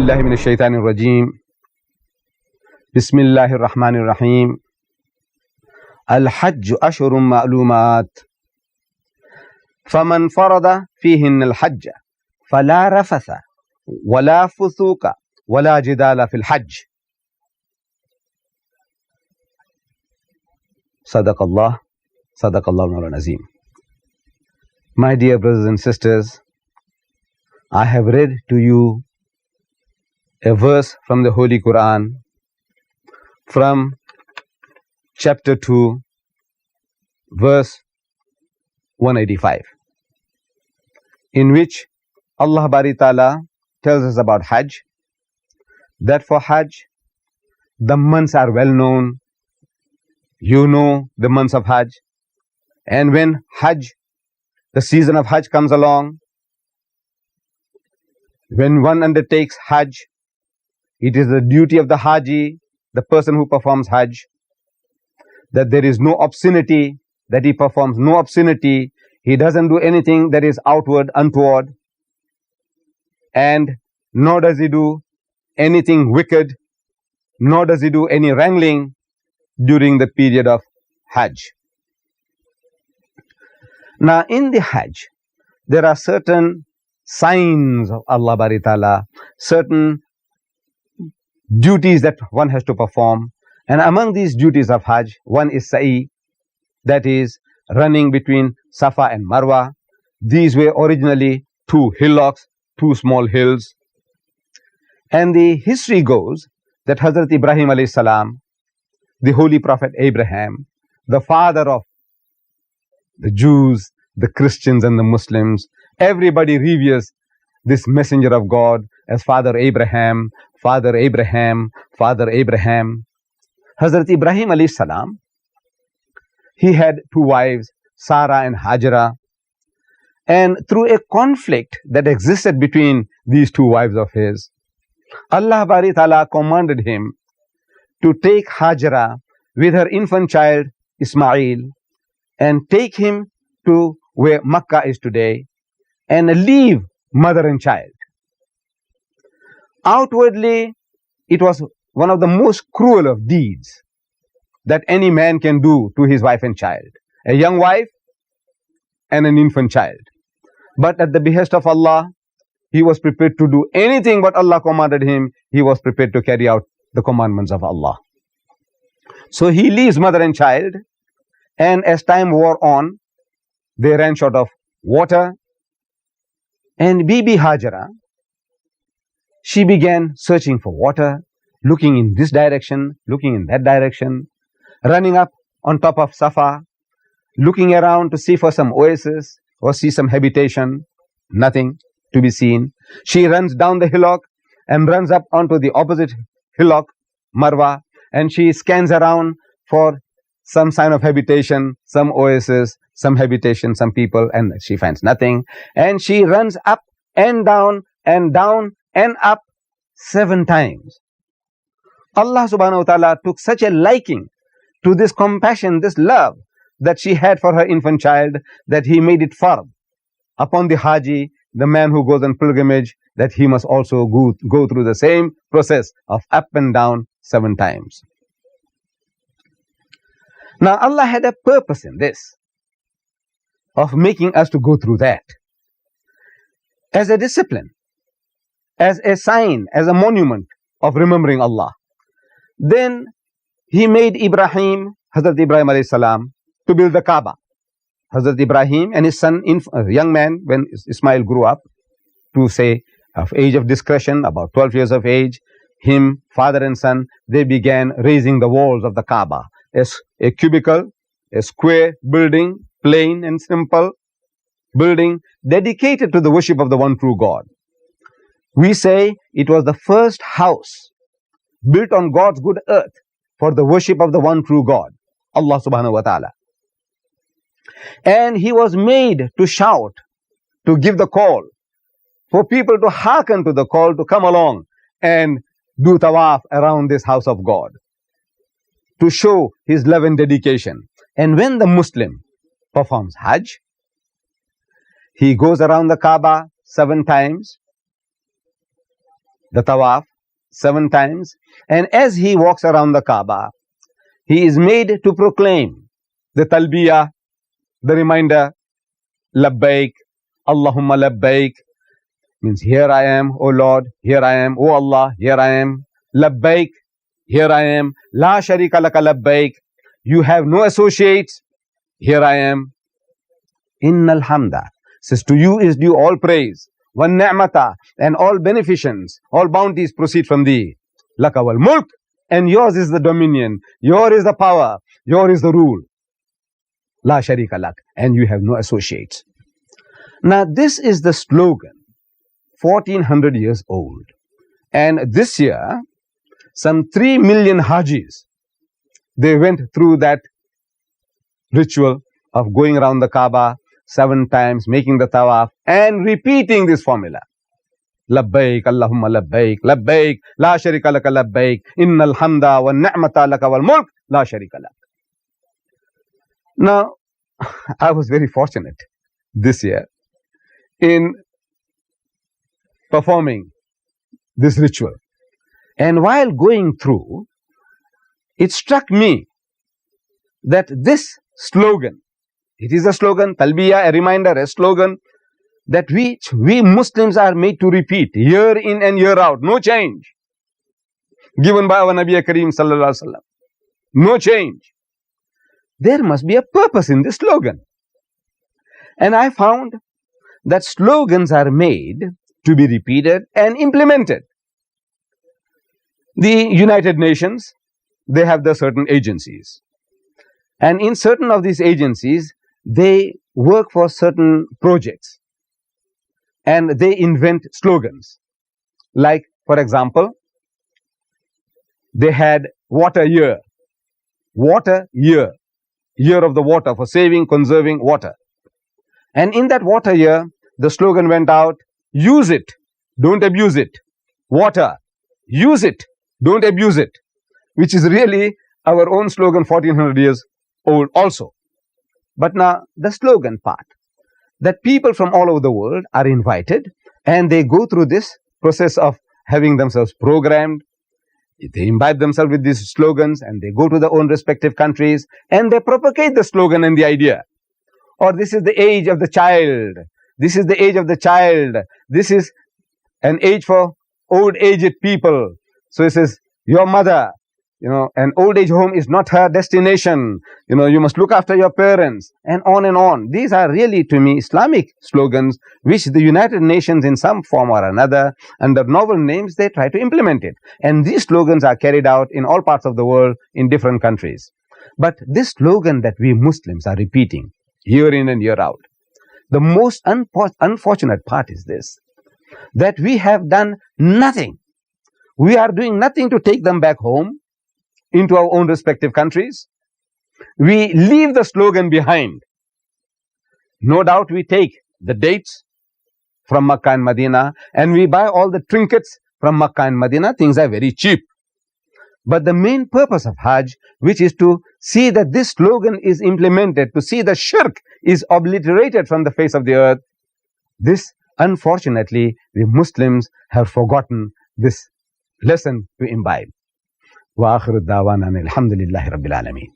بالله من الشيطان الرجيم بسم الله الرحمن الرحيم الحج أشهر معلومات فمن فرض فيهن الحج فلا رفث ولا فسوق ولا جدال في الحج. صدق الله مولانا العظيم. My dear brothers and sisters, I have read to you a verse from the Holy Quran from chapter 2, verse 185, in which Allah Bari Ta'ala tells us about Hajj, that for Hajj, the months are well known. You know the months of Hajj. And when Hajj, the season of Hajj comes along, when one undertakes Hajj, it is the duty of the Haji, the person who performs Hajj, that there is no obscenity, that he performs no obscenity, he doesn't do anything that is outward, untoward, and nor does he do anything wicked, nor does he do any wrangling during the period of Hajj. Now in the Hajj, there are certain signs of Allah Bari Ta'ala, certain duties that one has to perform. And among these duties of Hajj, one is Sa'i, that is running between Safa and Marwa. These were originally two hillocks, two small hills. And the history goes that Hazrat Ibrahim alayhi salam, the holy prophet Abraham, the father of the Jews, the Christians and the Muslims, everybody reveres this messenger of God as Father Abraham, Father Abraham, Father Abraham. Hazrat Ibrahim alayhi salam, he had two wives, Sarah and Hajra. And through a conflict that existed between these two wives of his, Allah Bari Ta'ala commanded him to take Hajra with her infant child Ismail and take him to where Makkah is today and leave mother and child. Outwardly, it was one of the most cruel of deeds that any man can do to his wife and child. A young wife and an infant child. But at the behest of Allah, he was prepared to do anything what Allah commanded him. He was prepared to carry out the commandments of Allah. So he leaves mother and child, and as time wore on, they ran short of water, and Bibi Hajara, she began searching for water, looking in this direction, looking in that direction, running up on top of Safa, looking around to see for some oasis or see some habitation. Nothing to be seen. She runs down the hillock and runs up onto the opposite hillock, Marwa, and she scans around for some sign of habitation, some oasis, some habitation, some people, and she finds nothing. And she runs up and down and down and up 7 times. Allah subhanahu wa ta'ala took such a liking to this compassion, this love that she had for her infant child, that he made it fard upon the Haji, the man who goes on pilgrimage, that he must also go through the same process of up and down 7 times. Now Allah had a purpose in this, of making us to go through that. As a discipline, as a sign, as a monument of remembering Allah. Then he made Ibrahim, Hazrat Ibrahim alayhi salam, to build the Kaaba. Hazrat Ibrahim and his son, young man, when Ismail grew up, to say of age of discretion, about 12 years of age, him, father and son, they began raising the walls of the Kaaba. A cubicle, a square building, plain and simple building, dedicated to the worship of the one true God. We say it was the first house built on God's good earth for the worship of the one true God, Allah subhanahu wa ta'ala. And he was made to shout, to give the call, for people to hearken to the call, to come along and do tawaf around this house of God, to show his love and dedication. And when the Muslim performs Hajj, he goes around the Kaaba 7 times. the tawaf 7 times, and as he walks around the Kaaba, he is made to proclaim the talbiyah, the reminder, labbaik, Allahumma labbaik, means here I am, O Lord, here I am, O Allah, here I am, labbaik, here I am, la sharika laka labbaik, you have no associates, here I am, innal hamda, says to you is due all praise, one ni'mata, and all beneficence, all bounties proceed from thee, laka wal mulk, and yours is the dominion, yours is the power, yours is the rule, la sharika lak, and you have no associates. Now this is the slogan, 1400 years old, and this year some 3 million Hajis, they went through that ritual of going around the Kaaba 7 times, making the tawaf and repeating this formula, labbaik Allahumma labbaik, labbaik la sharika laka labbaik, innal hamda wan ni'mata laka wal mulk la sharika lak. Now I was very fortunate this year in performing this ritual, and while going through, it struck me that this slogan, it is a slogan, talbiyah, a reminder, a slogan that we Muslims are made to repeat year in and year out, no change, given by our Nabi Kareem sallallahu alaihi wasallam, no change. There must be a purpose in this slogan, and I found that slogans are made to be repeated and implemented. The United Nations, they have the certain agencies, and in certain of these agencies, they work for certain projects, and they invent slogans. Like, for example, they had water year, year of the water, for saving, conserving water. And in that water year, the slogan went out, use it, don't abuse it. Water, use it, don't abuse it. Which is really our own slogan 1400 years old also. But now the slogan part, that people from all over the world are invited and they go through this process of having themselves programmed. They imbibe themselves with these slogans and they go to their own respective countries and they propagate the slogan and the idea. Or this is the age of the child. This is the age of the child. This is an age for old aged people. So it says, your mother, an old age home is not her destination. You must look after your parents, and on and on. These are really, to me, Islamic slogans, which the United Nations in some form or another, under novel names, they try to implement it. And these slogans are carried out in all parts of the world, in different countries. But this slogan that we Muslims are repeating, year in and year out, the most unfortunate part is this, that we have done nothing. We are doing nothing to take them back home into our own respective countries. We leave the slogan behind. No doubt we take the dates from Makkah and Medina and we buy all the trinkets from Makkah and Medina. Things are very cheap. But the main purpose of Hajj, which is to see that this slogan is implemented, to see that shirk is obliterated from the face of the earth, this, unfortunately, we Muslims have forgotten this lesson to imbibe. وآخر الدعوانا الحمد لله رب العالمين.